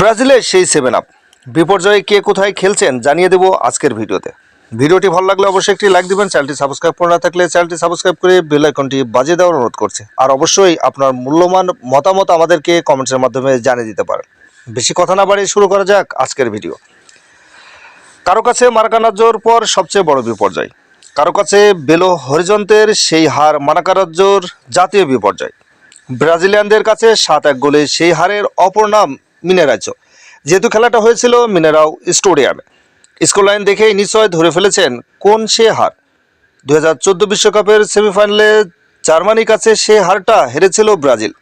ব্রাজিলের সেই 7 আপ বিপর্যয়ে কে কোথায় খেলছেন জানিয়ে দেব আজকের ভিডিওতে। ভিডিওটি ভালো লাগলে অবশ্যই একটি লাইক দিবেন, চ্যানেলটি সাবস্ক্রাইব করে না থাকলে চ্যানেলটি সাবস্ক্রাইব করে বেল আইকনটি বাজিয়ে দেওয়ার অনুরোধ করছে। আর অবশ্যই আপনার মূল্যবান মতামত আমাদেরকে কমেন্টসের মাধ্যমে জানিয়ে দিতে পারেন। বেশি কথা না বাড়িয়ে শুরু করা যাক আজকের ভিডিও। কারো কাছে মারাকানাজ্জোর পর সবচেয়ে বড় বিপর্যয়, কারো কাছে বেলো হরিজন্তের সেই হার মারাকানাজ্জোর জাতীয় বিপর্যয়। ব্রাজিলিয়ানদের কাছে 7-1 গোলে সেই হারের অপর নাম মিনেরাইজো। যেহেতু খেলাটা হয়েছিল মিনেরাও স্টেডিয়ামে, স্কোরলাইন দেখেই নিশ্চয় ধরে ফেলেছেন কোন সে হার। 2014 বিশ্বকাপের সেমিফাইনালে জার্মানির কাছে সে হারটা হেরেছিল ব্রাজিল।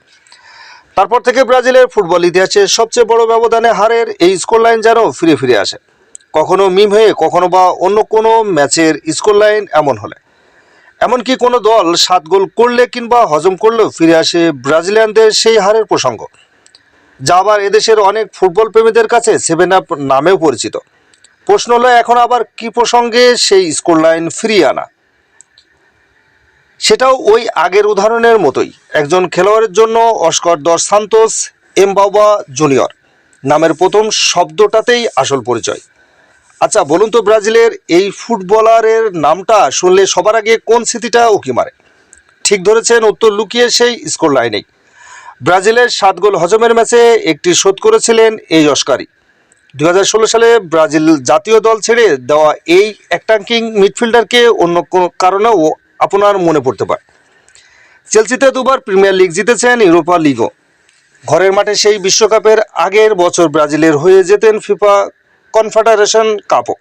তারপর থেকে ব্রাজিলের ফুটবল ইতিহাসে সবচেয়ে বড় ব্যবধানে হারের এই স্কোরলাইন যেন ফিরে ফিরে আসে, কখনো মিম হয়ে কখনো বা অন্য কোনো ম্যাচের স্কোরলাইন এমন হলে। এমনকি কোনো দল 7 গোল করলে কিংবা হজম করলেও ফিরে আসে ব্রাজিলিয়ানদের সেই হারের প্রসঙ্গ, যা আবার এদেশের অনেক ফুটবল প্রেমীদের কাছে 7 আপ নামেও পরিচিত। প্রশ্ন হলো এখন আবার কি প্রসঙ্গে সেই স্কোরলাইন ফিরিয়ে আনা, সেটাও ওই আগের উদাহরণের মতোই। একজন খেলোয়াড়ের জন্য অস্কার দস সান্তোস এমবাউবা জুনিয়র নামের প্রথম শব্দটাতেই আসল পরিচয়। আচ্ছা বলুন তো, ব্রাজিলের এই ফুটবলারের নামটা শুনলে সবার আগে কোন স্মৃতিটা উকি মারে? ঠিক ধরেছেন, উত্তর লুকিয়ে সেই স্কোর লাইনেই। ব্রাজিলের 7 গোল হজমের ম্যাচে একটি শোধ করেছিলেন এই অস্কারই। 2016 সালে ব্রাজিল জাতীয় দল ছেড়ে দেওয়া এই অ্যাটাকিং মিডফিল্ডারকে অন্য কোনো কারণেও আপনার মনে পড়তে পারে। চেলসিতে 2বার প্রিমিয়ার লিগ জিতেছেন, ইউরোপা লিগও। ঘরের মাঠে সেই বিশ্বকাপের আগের বছর ব্রাজিলের হয়ে যেতেন ফিফা কনফেডারেশন কাপও।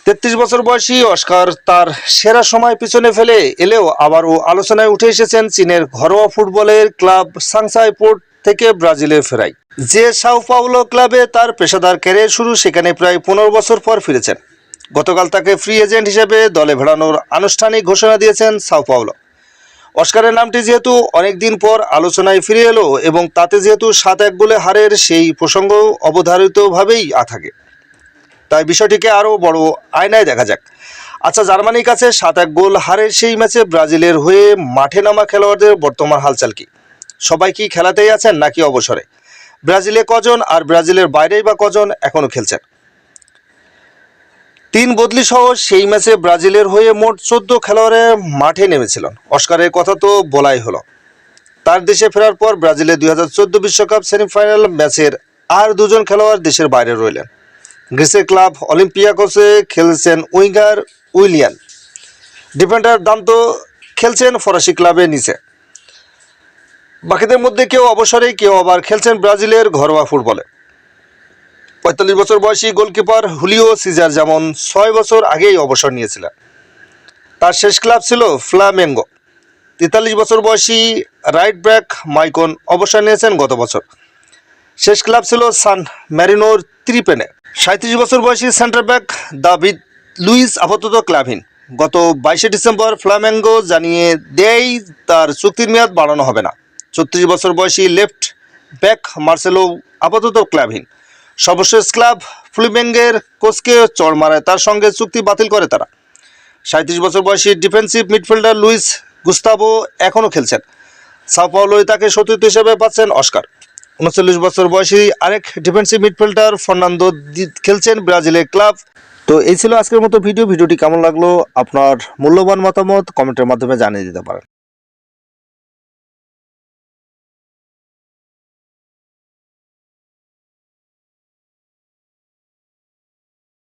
33 বছর বয়সী অস্কার তার সেরা সময় পিছনে ফেলে এলেও আবারও আলোচনায় উঠে এসেছেন চীনের ঘরোয়া ফুটবলের ক্লাব সাংহাই পোর্ট থেকে ব্রাজিলের ফেরাই। যে সাও পাওলো ক্লাবে তার পেশাদার ক্যারিয়ার শুরু, সেখানে প্রায় 15 বছর পর ফিরেছেন। গতকাল তাকে ফ্রি এজেন্ট হিসেবে দলে ভেড়ানোর আনুষ্ঠানিক ঘোষণা দিয়েছেন সাও পাওলো। অস্কারের নামটি যেহেতু অনেকদিন পর আলোচনায় ফিরে এলো এবং তাতে যেহেতু 7-1 গোলে হারের সেই প্রসঙ্গ অবধারিতভাবেই থাকে, তাই বিষয়টিকে আরও বড় আয়নায় দেখা যাক। আচ্ছা, জার্মানির কাছে 7-1 গোল হারের সেই ম্যাচে ব্রাজিলের হয়ে মাঠে নামা খেলোয়াড়দের বর্তমান হালচাল কি? সবাই কি খেলাতেই আছেন নাকি অবসরে? ব্রাজিলে কজন আর ব্রাজিলের বাইরেই বা কজন এখনও খেলছেন? 3 বদলি সহ সেই ম্যাচে ব্রাজিলের হয়ে মোট 14 খেলোয়াড়ে মাঠে নেমেছিলেন। অস্কারের কথা তো বলাই হলো। তার দেশে ফেরার পর ব্রাজিলের 2014 বিশ্বকাপ সেমিফাইনাল ম্যাচের আর 2জন খেলোয়াড় দেশের বাইরে রইলেন। গ্রিসের ক্লাব অলিম্পিয়াকোসে খেলছেন উইঙ্গার উইলিয়ান, ডিফেন্ডার দান্তো খেলছেন ফরাসি ক্লাবে নিচে। বাকিদের মধ্যে কেউ অবসরে, কেউ আবার খেলছেন ব্রাজিলের ঘরোয়া ফুটবলে। 45 বছর বয়সী গোলকিপার হুলিও সিজার যেমন 6 বছর আগেই অবসর নিয়েছিলেন। তার শেষ ক্লাব ছিল ফ্লামেঙ্গো। 43 বছর বয়সী রাইট ব্যাক মাইকন অবসর নিয়েছেন গত বছর। শেষ ক্লাব ছিল সান ম্যারিনোর ত্রিপেনে। 37 বছর বয়সী সেন্টার ব্যাক দাভিদ লুইস আপাতত ক্লাবহীন। গত 22 ডিসেম্বর ফ্লামেঙ্গো জানিয়ে দেয় তার চুক্তির মেয়াদ বাড়ানো হবে না। 34 বছর বয়সী লেফট ব্যাক মার্সেলো আপাতত ক্লাবহীন। সর্বশেষ ক্লাব ফ্লামেঙ্গোর কোচকে চড় মারায় তার সঙ্গে চুক্তি বাতিল করে তারা। 37 বছর বয়সী ডিফেন্সিভ মিডফিল্ডার লুইস গুস্তাভো এখনও খেলছেন। সাও পাওলোয় তাকে সতীর্থ হিসেবে পাচ্ছেন অস্কার। 39 বছর বয়সী আরেক ডিফেন্সিভ মিডফিল্ডার ফার্নান্দো খেলছেন ব্রাজিলের ক্লাব। তো এই ছিল আজকের মতো ভিডিওটি কেমন লাগলো আপনার মূল্যবান মতামত কমেন্টের মাধ্যমে জানিয়ে দিতে পারেন।